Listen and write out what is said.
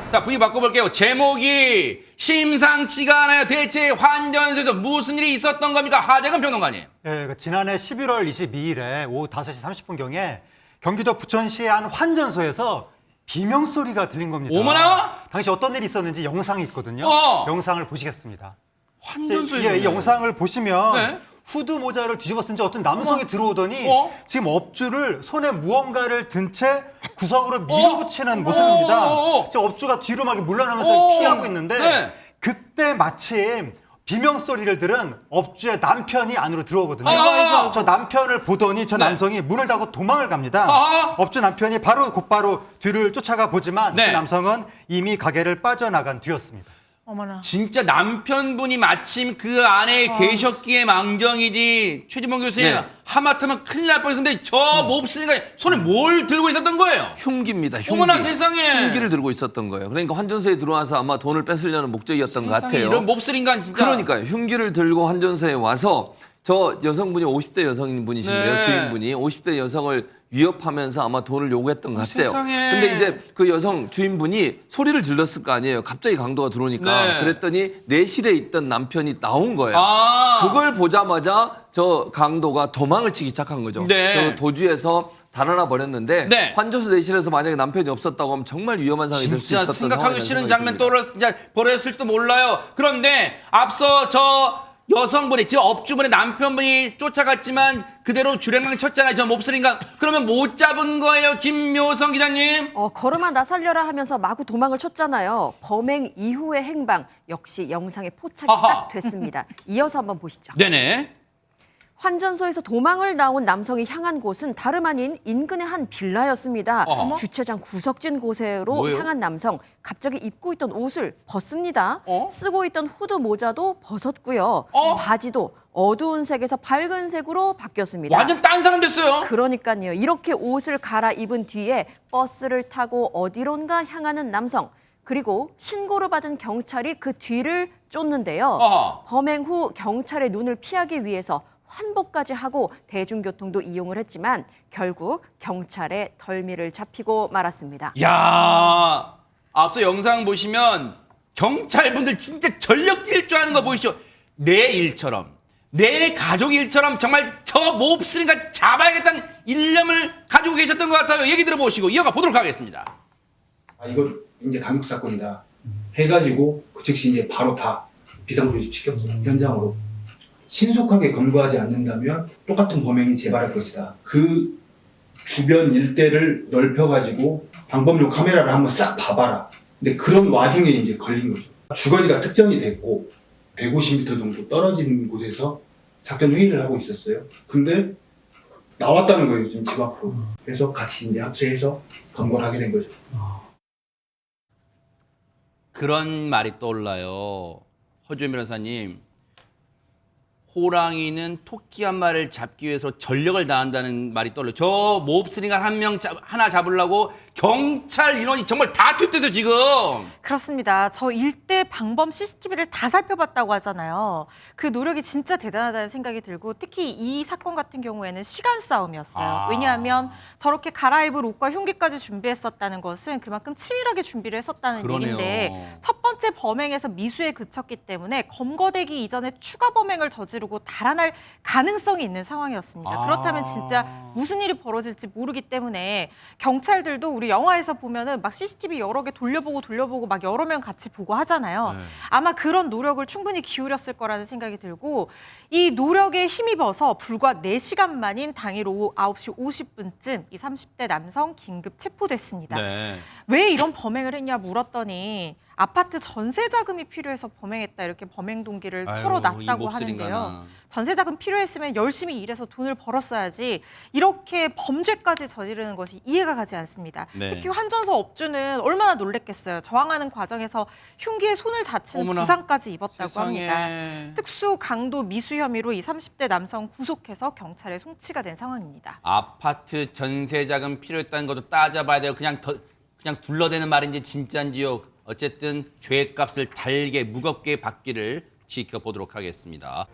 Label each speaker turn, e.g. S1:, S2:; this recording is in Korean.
S1: 자, 분위기 바꿔볼게요. 제목이 심상치가 않아요. 대체 환전소에서 무슨 일이 있었던 겁니까? 하재근 평론가님.
S2: 예, 지난해 11월 22일에 오후 5시 30분경에 경기도 부천시의 한 환전소에서 비명소리가 들린 겁니다.
S1: 어머나!
S2: 당시 어떤 일이 있었는지 영상이 있거든요. 영상을 보시겠습니다.
S1: 환전소에서.
S2: 이 영상을 보시면
S1: 네.
S2: 후드 모자를 뒤집어 쓴 채 어떤 남성이 들어오더니 지금 업주를 손에 무언가를 든 채 구석으로 밀어붙이는 모습입니다. 지금 업주가 뒤로 막 물러나면서 피하고 있는데
S1: 네.
S2: 그때 마침 비명소리를 들은 업주의 남편이 안으로 들어오거든요. 저 남편을 보더니 저 남성이 문을 닫고 도망을 갑니다. 업주 남편이 곧바로 뒤를 쫓아가 보지만 그 남성은 이미 가게를 빠져나간 뒤였습니다.
S3: 어머나.
S1: 진짜 남편분이 마침 그 안에 계셨기에 망정이지. 최지봉 교수님, 하마터면 큰일 날 뻔했어. 근데 저 몹쓸이가 손에 뭘 들고 있었던 거예요?
S4: 흉기입니다. 흉기.
S1: 어머나 세상에.
S4: 흉기를 들고 있었던 거예요. 그러니까 환전소에 들어와서 아마 돈을 뺏으려는 목적이었던 것 같아요.
S1: 이런 몹쓸 인간 진짜.
S4: 그러니까요. 흉기를 들고 환전소에 와서 저 여성분이 50대 여성분이신데요.
S1: 네.
S4: 주인분이 50대 여성을 위협하면서 아마 돈을 요구했던 것 같아요.
S1: 세상에.
S4: 근데 이제 그 여성 주인분이 소리를 질렀을 거 아니에요. 갑자기 강도가 들어오니까.
S1: 네.
S4: 그랬더니 내실에 있던 남편이 나온 거예요. 그걸 보자마자 저 강도가 도망을 치기 시작한 거죠.
S1: 네.
S4: 저 도주해서 달아나 버렸는데 환전소 내실에서 만약에 남편이 없었다고 하면 정말 위험한 상황이 될 수
S1: 진짜
S4: 있었던
S1: 생각하기 싫은 장면
S4: 듭니다.
S1: 벌어졌을지도 몰라요. 그런데 앞서 저 여성분이, 즉 업주분의 남편분이 쫓아갔지만 그대로 주랭랑 쳤잖아요. 저 몹쓸 인간. 그러면 못 잡은 거예요, 김묘성 기자님?
S3: 걸음아 나 살려라 하면서 마구 도망을 쳤잖아요. 범행 이후의 행방 역시 영상에 포착이 딱 됐습니다. 이어서 한번 보시죠.
S1: 네네.
S3: 환전소에서 도망을 나온 남성이 향한 곳은 다름 아닌 인근의 한 빌라였습니다. 주차장 구석진 곳으로
S1: 뭐예요?
S3: 향한 남성, 갑자기 입고 있던 옷을 벗습니다. 쓰고 있던 후드 모자도 벗었고요. 바지도 어두운 색에서 밝은 색으로 바뀌었습니다.
S1: 완전 딴 사람 됐어요.
S3: 그러니까요. 이렇게 옷을 갈아입은 뒤에 버스를 타고 어디론가 향하는 남성. 그리고 신고를 받은 경찰이 그 뒤를 쫓는데요. 범행 후 경찰의 눈을 피하기 위해서 환복까지 하고 대중교통도 이용을 했지만 결국 경찰의 덜미를 잡히고 말았습니다.
S1: 야, 앞서 영상 보시면 경찰분들 진짜 전력 질주하는 거 보이시죠? 내 일처럼, 내 가족 일처럼 정말 저 몹쓸인가 잡아야겠다는 일념을 가지고 계셨던 것 같아요. 얘기 들어보시고 이어가 보도록 하겠습니다.
S5: 이거 이제 감육 사건이다 해가지고 즉시 이제 바로 다 비상조직 시켰죠. 현장으로. 신속하게 검거하지 않는다면 똑같은 범행이 재발할 것이다. 그 주변 일대를 넓혀가지고 방범용 카메라를 한번 싹 봐봐라. 근데 그런 와중에 이제 걸린 거죠. 주거지가 특정이 됐고 150m 정도 떨어진 곳에서 작전 회의를 하고 있었어요. 근데 나왔다는 거예요, 지금 집 앞으로. 그래서 같이 이제 합세해서 검거를 하게 된 거죠.
S1: 그런 말이 떠올라요. 허주현 변호사님. 호랑이는 토끼 한 마리를 잡기 위해서 전력을 다한다는 말이 떠올라요. 저 몹쓸 인간 하나 잡으려고 경찰 인원이 정말 다 투입돼서 지금.
S6: 그렇습니다. 저 일대 방범 CCTV를 다 살펴봤다고 하잖아요. 그 노력이 진짜 대단하다는 생각이 들고 특히 이 사건 같은 경우에는 시간 싸움이었어요. 왜냐하면 저렇게 갈아입을 옷과 흉기까지 준비했었다는 것은 그만큼 치밀하게 준비를 했었다는 얘기인데 첫 번째 범행에서 미수에 그쳤기 때문에 검거되기 이전에 추가 범행을 저지르고 달아날 가능성이 있는 상황이었습니다. 그렇다면 진짜 무슨 일이 벌어질지 모르기 때문에 경찰들도 우리 영화에서 보면은 막 CCTV 여러 개 돌려보고 막 여러 명 같이 보고 하잖아요. 아마 그런 노력을 충분히 기울였을 거라는 생각이 들고 이 노력에 힘입어서 불과 4시간 만인 당일 오후 9시 50분쯤 이 30대 남성 긴급 체포됐습니다. 왜 이런 범행을 했냐 물었더니 아파트 전세 자금이 필요해서 범행했다 이렇게 범행 동기를 털어놨다고 하는데요. 전세 자금 필요했으면 열심히 일해서 돈을 벌었어야지 이렇게 범죄까지 저지르는 것이 이해가 가지 않습니다. 특히 환전소 업주는 얼마나 놀랬겠어요. 저항하는 과정에서 흉기에 손을 다치는 부상까지 입었다고 합니다. 특수 강도 미수 혐의로 이 30대 남성 구속해서 경찰에 송치가 된 상황입니다.
S1: 아파트 전세 자금 필요했다는 것도 따져봐야 돼요. 그냥 둘러대는 말인지 진짜인지요. 어쨌든 죄값을 달게 무겁게 받기를 지켜보도록 하겠습니다.